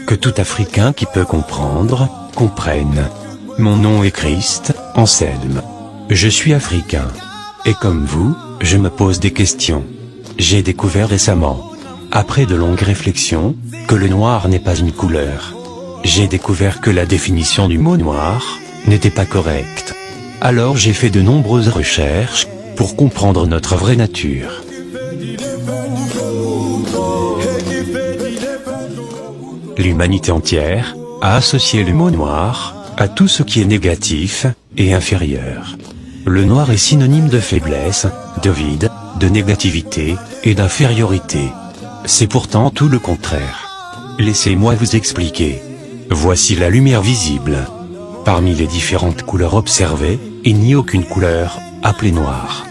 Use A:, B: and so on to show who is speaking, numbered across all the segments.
A: Que tout Africain qui peut comprendre, comprenne. Mon nom est Christ, Anselme. Je suis africain. Et comme vous, je me pose des questions. J'ai découvert récemment, après de longues réflexions, que le noir n'est pas une couleur. J'ai découvert que la définition du mot noir n'était pas correcte. Alors j'ai fait de nombreuses recherches pour comprendre notre vraie nature. L'humanité entière a associé le mot noir à tout ce qui est négatif et inférieur. Le noir est synonyme de faiblesse, de vide, de négativité et d'infériorité. C'est pourtant tout le contraire. Laissez-moi vous expliquer. Voici la lumière visible. Parmi les différentes couleurs observées, il n'y a aucune couleur appelée noire.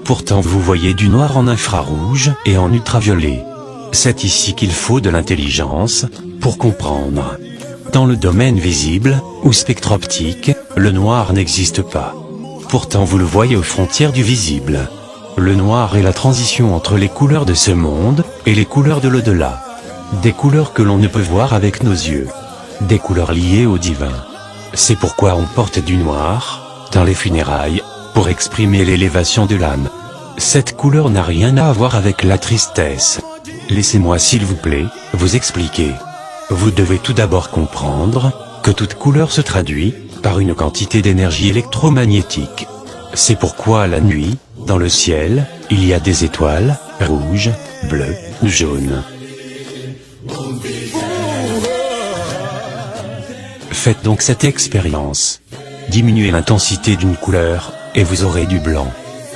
A: Pourtant vous voyez du noir en infrarouge et en ultraviolet. C'est ici qu'il faut de l'intelligence pour comprendre. Dans le domaine visible, ou spectre optique, le noir n'existe pas. Pourtant vous le voyez aux frontières du visible. Le noir est la transition entre les couleurs de ce monde et les couleurs de l'au-delà. Des couleurs que l'on ne peut voir avec nos yeux. Des couleurs liées au divin. C'est pourquoi on porte du noir dans les funérailles, pour exprimer l'élévation de l'âme. Cette couleur n'a rien à voir avec la tristesse. Laissez-moi s'il vous plaît, vous expliquer. Vous devez tout d'abord comprendre que toute couleur se traduit par une quantité d'énergie électromagnétique. C'est pourquoi la nuit, dans le ciel, il y a des étoiles, rouges, bleues ou jaunes. Faites donc cette expérience. Diminuez l'intensité d'une couleur, et vous aurez du blanc.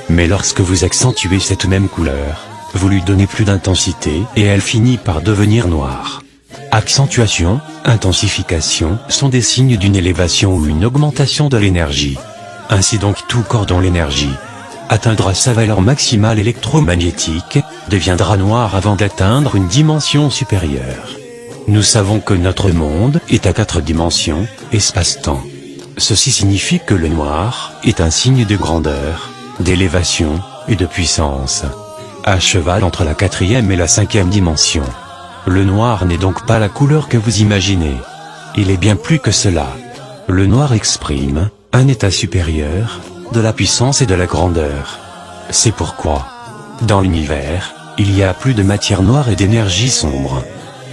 A: Mais lorsque vous accentuez cette même couleur, vous lui donnez plus d'intensité et elle finit par devenir noire. Accentuation, intensification sont des signes d'une élévation ou une augmentation de l'énergie. Ainsi donc tout corps dont l'énergie atteindra sa valeur maximale électromagnétique, deviendra noir avant d'atteindre une dimension supérieure. Nous savons que notre monde est à 4 dimensions, espace-temps. Ceci signifie que le noir est un signe de grandeur, d'élévation et de puissance. À cheval entre la 4e et la 5e dimension. Le noir n'est donc pas la couleur que vous imaginez. Il est bien plus que cela. Le noir exprime un état supérieur, de la puissance et de la grandeur. C'est pourquoi, dans l'univers, il y a plus de matière noire et d'énergie sombre.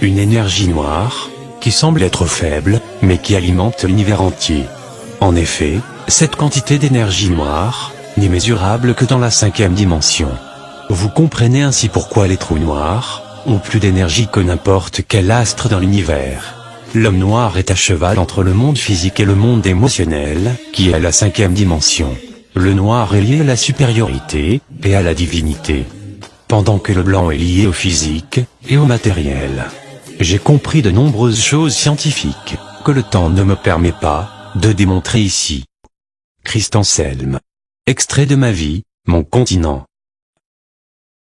A: Une énergie noire, qui semble être faible, mais qui alimente l'univers entier. En effet, cette quantité d'énergie noire n'est mesurable que dans la 5e dimension. Vous comprenez ainsi pourquoi les trous noirs ont plus d'énergie que n'importe quel astre dans l'univers. L'homme noir est à cheval entre le monde physique et le monde émotionnel, qui est à la 5e dimension. Le noir est lié à la supériorité et à la divinité, pendant que le blanc est lié au physique et au matériel. J'ai compris de nombreuses choses scientifiques, que le temps ne me permet pas de démontrer ici. Christ Anselme. Extrait de ma vie, mon continent.